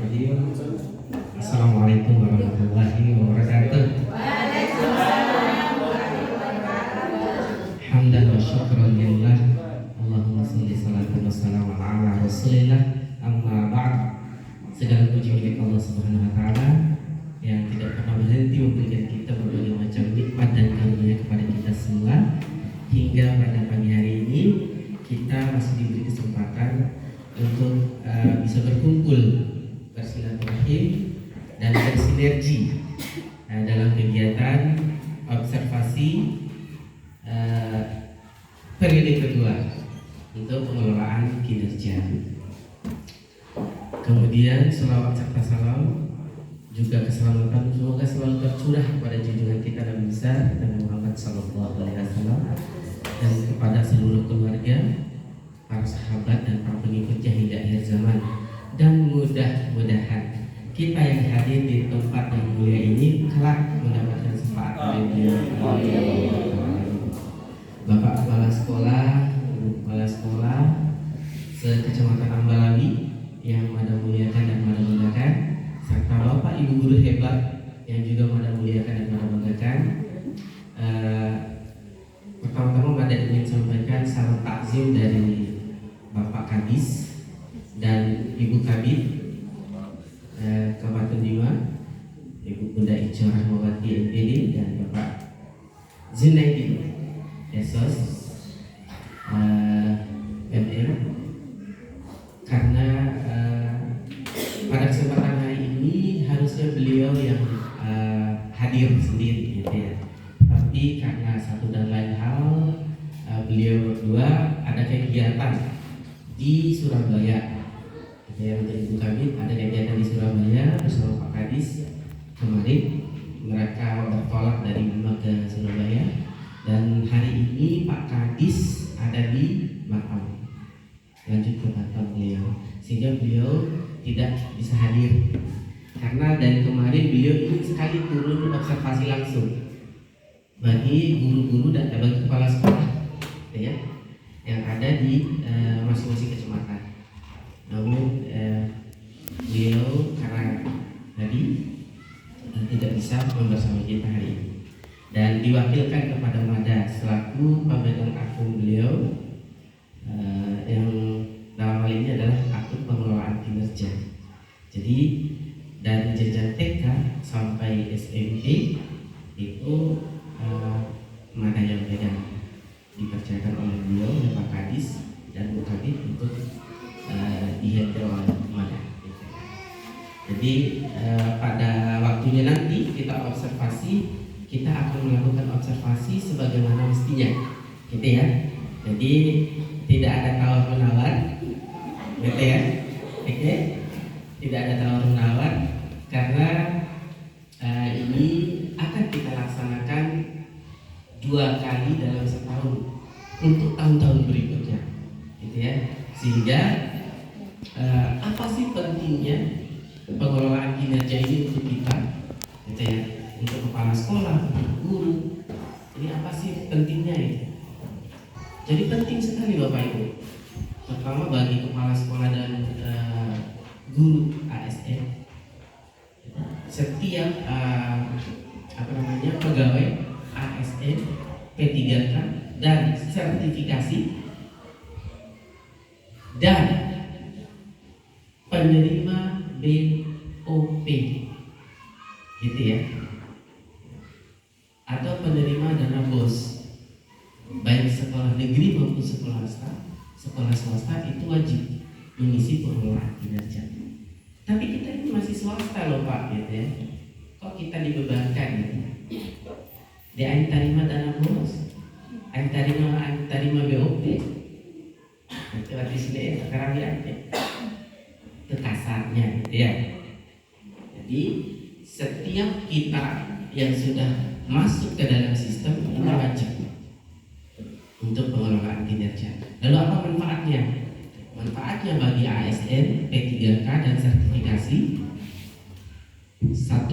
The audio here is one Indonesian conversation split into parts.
Bismillahirrahmanirrahim. Assalamualaikum warahmatullahi wabarakatuh. Hamdan wa syukran lillah. Allahumma sholli salatan wa salaman ala Rasulillah. Amma ba'd. Segala puji milik Allah Subhanahu wa taala yang tidak pernah berhenti memberikan kita berbagai macam nikmat dan karunia kepada kita semua. Hingga pada pagi hari ini kita masih diberi kesempatan untuk bisa berkumpul, bersilaturahim dan bersinergi dalam kegiatan observasi periode kedua untuk pengelolaan kinerja. Kemudian selawat serta salam juga keselamatan semoga selalu tercurah kepada junjungan kita Nabi besar Nabi Muhammad SAW dan kepada seluruh keluarga, para sahabat dan para pengikutnya hingga akhir zaman. Dan mudah-mudahan kita yang hadir di tempat yang mulia ini kelak mendapatkan syafaat dari beliau. Bapak kepala sekolah, ibu kepala sekolah sekecamatan Ambalawi yang Mada muliakan dan Mada banggakan, serta bapak ibu guru hebat yang juga Mada muliakan dan Mada banggakan. Pertama-tama Mada ingin sampaikan salam takzim dari Bapak Kadis dan Ibu Kabid Kabupaten Bima, Ibu Bunda Ica Rahmawati MPD dan Bapak Zunaidi Esos MM, karena pada kesempatan hari ini harusnya beliau yang hadir sendiri gitu ya. Tapi karena satu dan lain hal beliau berdua ada kegiatan di Surabaya. Ya, untuk Ibu Kabid ada kegiatan di Surabaya bersama Pak Kadis. Kemarin mereka bertolak dari Bima ke Surabaya dan hari ini Pak Kadis ada di Batam, lanjut ke Batam beliau, sehingga beliau tidak bisa hadir karena dari kemarin beliau ingin sekali turun observasi langsung bagi guru-guru dan bagi kepala sekolah ya, yang ada di masing-masing kecamatan. Namun beliau karena tadi tidak bisa bersama kita hari ini dan diwakilkan kepada Mada selaku pemegang akun beliau yang dalam hal ini adalah akun pengelolaan kinerja. Jadi dari jenjang TK sampai SMP itu Mada yang pegang, dipercayakan oleh beliau oleh Pak Kadis dan Bu Kadis untuk dihandle oleh Mada. Jadi pada waktunya nanti kita observasi, kita akan melakukan observasi sebagaimana mestinya, gitu ya. Jadi tidak ada tawar menawar, gitu ya. Oke, tidak ada tawar menawar karena ini akan kita laksanakan 2 kali dalam setahun untuk tahun-tahun berikutnya, gitu ya. Sehingga apa sih pentingnya pengelolaan kinerja ini untuk kita, gitu ya, untuk kepala sekolah, untuk guru. Ini apa sih pentingnya ini? Jadi penting sekali Bapak Ibu, terutama bagi kepala sekolah dan guru ASN. Setiap pegawai ASN P3K dan sertifikasi dan penerima BOP, gitu ya, atau penerima dana BOS, baik sekolah negeri maupun sekolah swasta itu wajib mengisi pengelolaan kinerja. Tapi kita ini masih swasta loh Pak, gitu ya. Kok kita dibebankan gitu? Dia aing terima dana BOS, aing terima BOP. Itu arti sini sekarang ya, itu kasarnya gitu ya. Jadi setiap kita yang sudah masuk ke dalam sistem ini wajib untuk pengelolaan kinerja. Lalu apa manfaatnya? Manfaatnya bagi ASN, P3K dan sertifikasi, 1,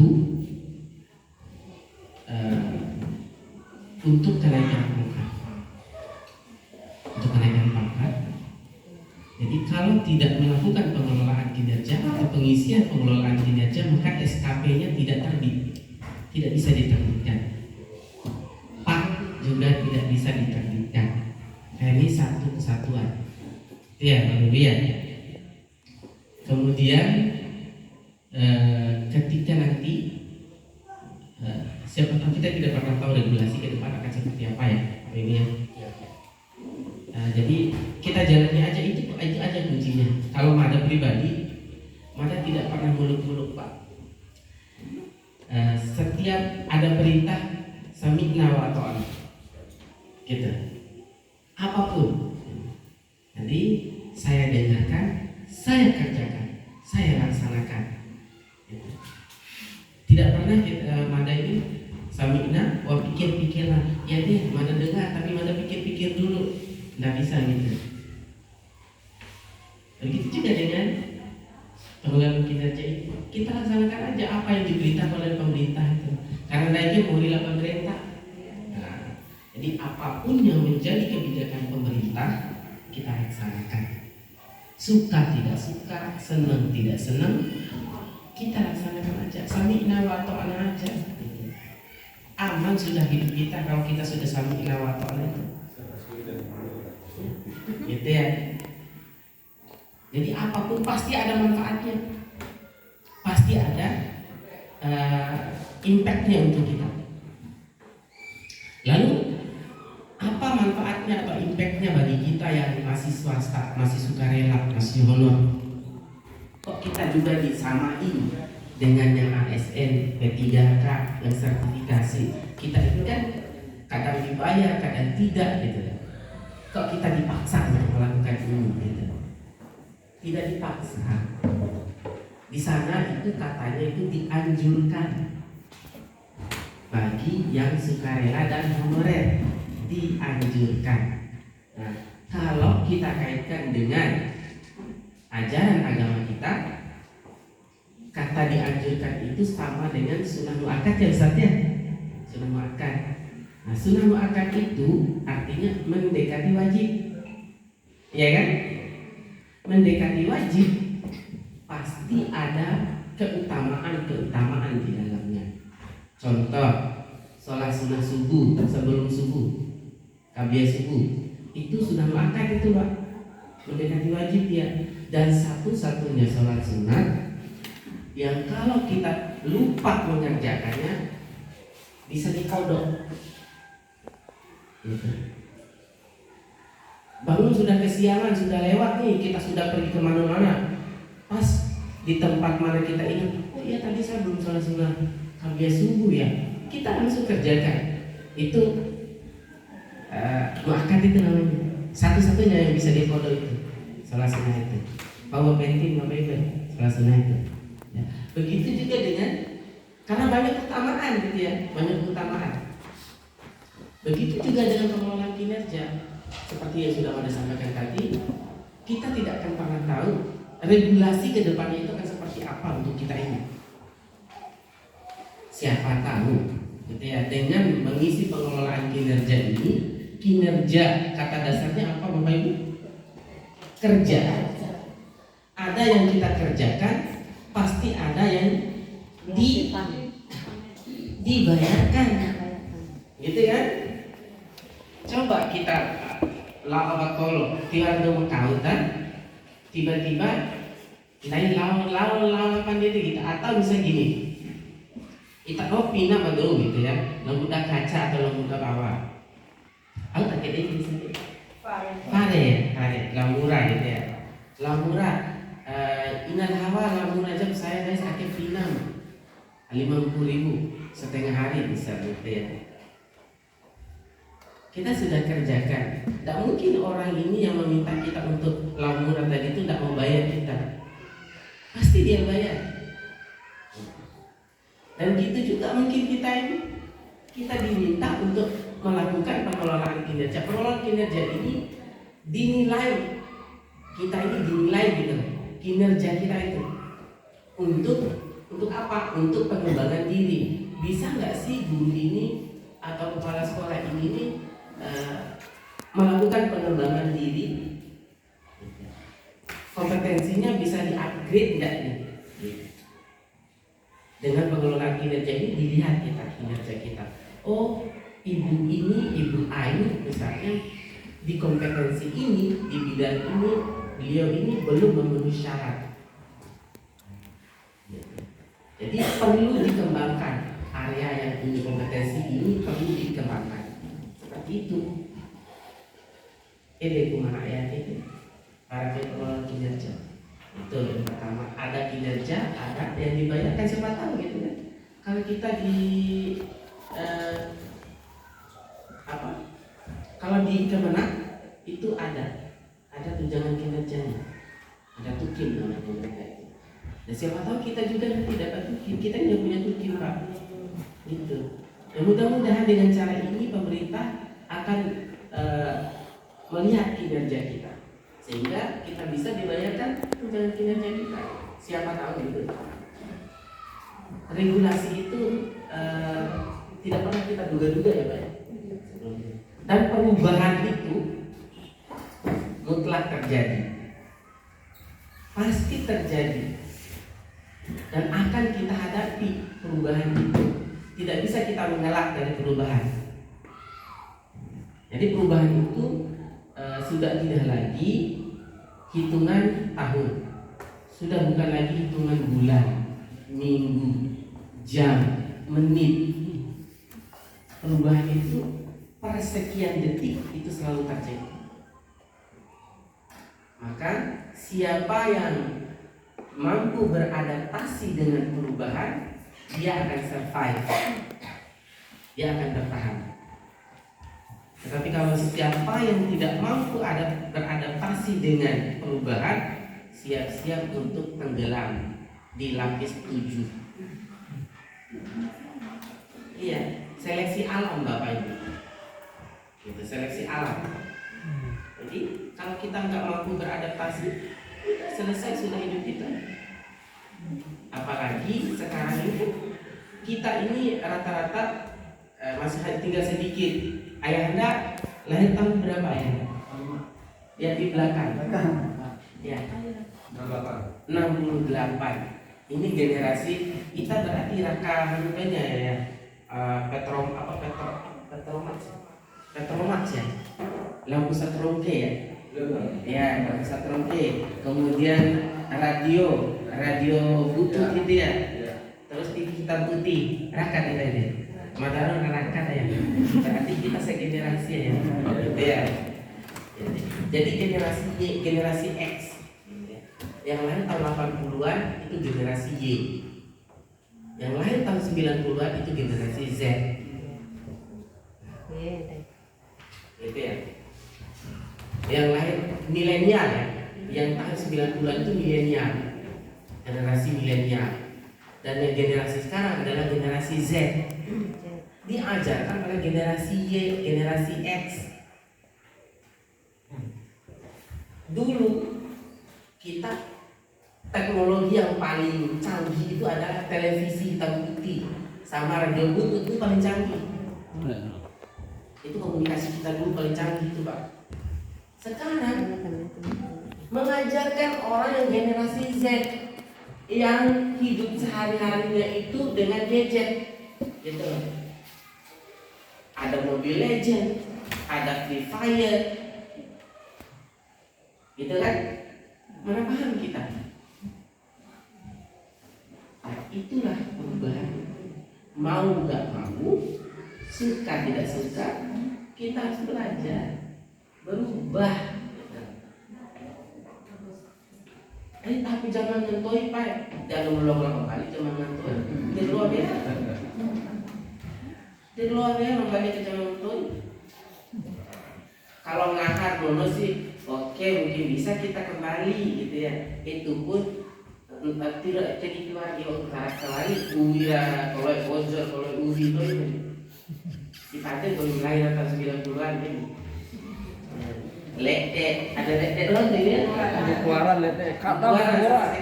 untuk kenaikan pangkat. Jadi kalau tidak melakukan pengelolaan kinerja atau pengisian pengisian pengelolaan kinerja, maka SKP-nya tidak terbit, tidak bisa diterbitkan. PAK juga tidak bisa diterbitkan. Ini satu kesatuan. Ya, Bang Bian. Kemudian ketika nanti siapa tahu, kita tidak pernah tahu regulasi ke depan akan seperti apa ya, Pak ini ya. Jadi kita jalani aja, itu aja kuncinya. Kalau Mada pribadi, Mada tidak pernah muluk-muluk Pak. Setiap ada perintah sami'na wa ata'na, gitu. Apapun, nanti saya dengarkan, saya kerjakan, saya laksanakan. Tidak pernah Mada ini sami'na wa pikir-pikirlah. Ya deh, Mada dengar tapi Mada pikir-pikir dulu. Nggak bisa gitu. Begitu juga dengan pengelolaan kinerja itu, kita laksanakan aja apa yang diberitakan oleh pemerintah itu, karena itu mewakili pemerintah. Nah, jadi apapun yang menjadi kebijakan pemerintah kita laksanakan. Suka tidak suka, senang tidak senang, kita laksanakan aja. Sami'na wa ata'na aja. Aman sudah hidup kita kalau kita sudah sami'na wa ata'na itu. Gitu ya. Jadi apapun pasti ada manfaatnya, pasti ada impactnya untuk kita. Lalu apa manfaatnya atau impactnya bagi kita yang masih swasta, masih sukarela, masih honor? Kok kita juga disamain dengan yang ASN, P3K, yang sertifikasi? Kita itu kan kadang dibayar, kadang tidak gitu. Kok kita dipaksa untuk melakukan ini gitu? Tidak dipaksa. Di sana itu katanya itu dianjurkan bagi yang sukarela dan honorer, dianjurkan. Nah, kalau kita kaitkan dengan ajaran agama kita, kata dianjurkan itu sama dengan sunnah muakkad ya Ustaz ya. Sunnah muakkad. Nah, sunnah muakkad itu artinya mendekati wajib, ya kan? Mendekati wajib pasti ada keutamaan di dalamnya. Contoh, sholat sunnah subuh sebelum subuh, qabliyah subuh, itu sunnah muakkad itu Pak, mendekati wajib ya. Dan satu-satunya sholat sunnah yang kalau kita lupa mengerjakannya bisa dikodok. Gitu. Bangun sudah kesiangan, sudah lewat nih, kita sudah pergi kemana-mana. Pas di tempat mana kita ingat, oh iya tadi saya belum sholat sunnah qabliyah subuh ya, kita langsung kerjakan. Itu muakkad itu namanya. Satu-satunya yang bisa dikodok itu sholat sunnah itu. Bawa penting, bawa ibadah, sholat sunnah itu. Ya. Begitu juga dengan, karena banyak keutamaan gitu ya, banyak keutamaan. Begitu juga dengan pengelolaan kinerja. Seperti yang sudah Anda sampaikan tadi, kita tidak akan pernah tahu regulasi ke depannya itu akan seperti apa untuk kita ini. Siapa tahu, gitu ya, dengan mengisi pengelolaan kinerja ini, kinerja kata dasarnya apa Bapak Ibu? Kerja. Ada yang kita kerjakan, pasti ada yang dibayarkan, gitu kan? Coba kita lawan tolong, tiba-tiba lain lawan pandiri kita, atau bisa gini, kita pina baru gitu ya, lembuda kaca atau lembuda bawah, aku tak kira ini sendiri, pare, lamura gitu ya, lamura, inan hawa lamura jam saya sakit pinam, 50.000 setengah hari bisa gitu ya. Kita sudah kerjakan. Tidak mungkin orang ini yang meminta kita untuk lamuran tadi itu tidak mau bayar kita. Pasti dia bayar. Dan gitu juga mungkin kita diminta untuk melakukan pengelolaan kinerja. Pengelolaan kinerja ini dinilai, kita ini dinilai gitu, kinerja kita itu untuk apa? Untuk pengembangan diri. Bisa nggak sih guru ini atau kepala sekolah ini melakukan pengembangan diri, kompetensinya bisa di-upgrade enggak nih? Dengan pengelolaan kinerja ini dilihat kinerja kita. Oh, ibu Ayu misalnya di kompetensi ini, di bidang ini, beliau ini belum memenuhi syarat. Jadi perlu dikembangkan area yang punya kompetensi ini, perlu dikembangkan. Seperti itu. Ini kumaha ya itu para pengelola kinerja. Itu yang pertama, ada kinerja, ada yang dibayarkan, siapa tahu gitu kan. Kalau kita di kalau di Kemenak itu ada tunjangan kinerjanya, ada tukin namanya mereka itu. Dan siapa tahu kita juga nanti dapat tukin, kita nggak punya tukin Pak. Gitu. Dan mudah-mudahan dengan cara ini pemerintah akan melihat kinerja kita, sehingga kita bisa dibayarkan tunjangan kinerja kita. Siapa tahu gitu. Regulasi itu tidak pernah kita duga-duga ya Pak. Dan perubahan itu mutlak terjadi, pasti terjadi, dan akan kita hadapi perubahan itu. Tidak bisa kita mengelak dari perubahan. Jadi perubahan itu sudah tidak lagi hitungan tahun, sudah bukan lagi hitungan bulan, minggu, jam, menit. Perubahan itu per sekian detik itu selalu terjadi. Maka siapa yang mampu beradaptasi dengan perubahan, dia akan survive, dia akan bertahan. Tetapi kalau siapa yang tidak mampu beradaptasi dengan perubahan, siap-siap untuk tenggelam di lapis 7. Iya, seleksi alam Bapak Ibu. Itu seleksi alam. Jadi kalau kita nggak mampu beradaptasi, selesai sudah hidup kita. Apalagi sekarang ini kita ini rata-rata masih tinggal sedikit. Ayahanda lahir tahun berapa Ayahanda? Ya di belakang. Ya. 68. Ini generasi kita berarti raka hanupenya ya. Petromax ya. Lampu satrongke ya. Ya, lampu satrongke. Kemudian radio butut gitu ya. Terus TV hitam putih, rakat kita ini. Madaro rakat ya. Berarti kita segenerasi ya. Gitu ya. Jadi generasi X. Yang lain tahun 80-an itu generasi Y. Yang lain tahun 90-an itu generasi Z. Gitu ya. Yang lain milenial ya. Yang tahun 90-an itu milenial. Generasi milenial. Dan yang generasi sekarang adalah generasi Z. Diajarkan oleh generasi Y, generasi X. Dulu kita teknologi yang paling canggih itu adalah televisi hitam putih sama radio butut, itu paling canggih. Itu komunikasi kita dulu paling canggih itu Pak. Sekarang mengajarkan orang yang generasi Z yang hidup sehari-harinya itu dengan gadget, gitu. Ada Mobile Legend, ada Free Fire, gitu kan? Mana paham kita? Nah, itulah perubahan. Mau nggak mau, suka tidak suka, kita harus belajar berubah. Tapi jangan ngentoi Pak, jangan melong-melong kembali, jangan ngentoi. Di luar ya, kembali ke jangan ngentoi. Kalau ngakar dulu sih, oke mungkin bisa kita kembali gitu ya. Itu pun tidak jadi keluar di karakter lain. Uwira, kalau bocor, kalau uwi itu dipakai kalau lahir tahun 90-an ini. Lete, ada lete doang dia. Ada keluaran lete, kata keluaran.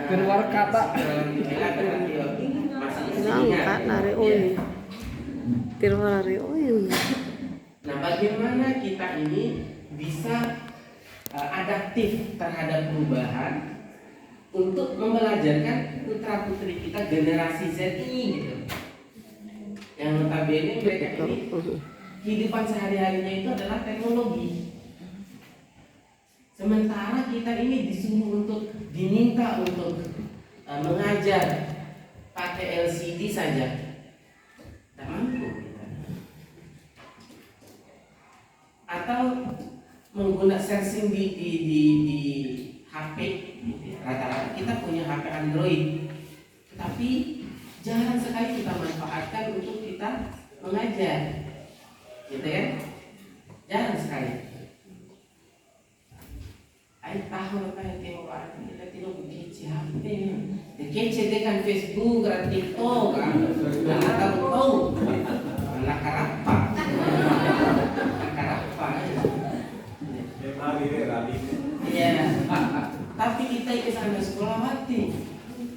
Keluar kata. Angkat nari oi. Tirwari oi. Nah, bagaimana kita ini bisa adaptif terhadap perubahan untuk membelajarkan putra putri kita generasi Z ini gitu. Yang notabene mereka ini kehidupan sehari-harinya itu adalah teknologi. Sementara kita ini disuruh diminta untuk mengajar pakai LCD saja, tak mampu kita. Atau menggunakan searching di HP, gitu ya. Rata-rata kita punya HP Android, tetapi jarang sekali kita manfaatkan untuk kita mengajar, gitu kan? Jarang sekali. Ay tahu apa yang tengok kita tidak kece HP nya. Kece dengan Facebook dan TikTok kan. Anak tahu. Anak karapa. Karapa. Iya. Tapi kita ke sana sekolah mati.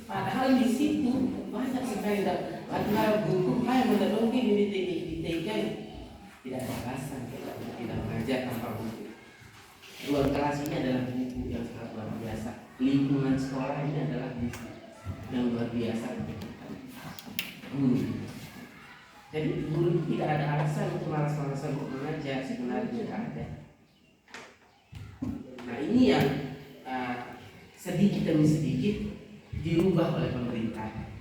Padahal di situ banyak sekali ada buku yang mendongeng di TK. Tidak ada alasan kita tidak mengajar tanpa buku. Ruang kelas ini adalah buku yang sangat luar biasa. Lingkungan sekolah ini adalah buku yang luar biasa. Jadi guru tidak ada alasan untuk malas-malasan untuk mengajar, sebenarnya tidak ada. Nah ini yang sedikit demi sedikit dirubah oleh pemerintah.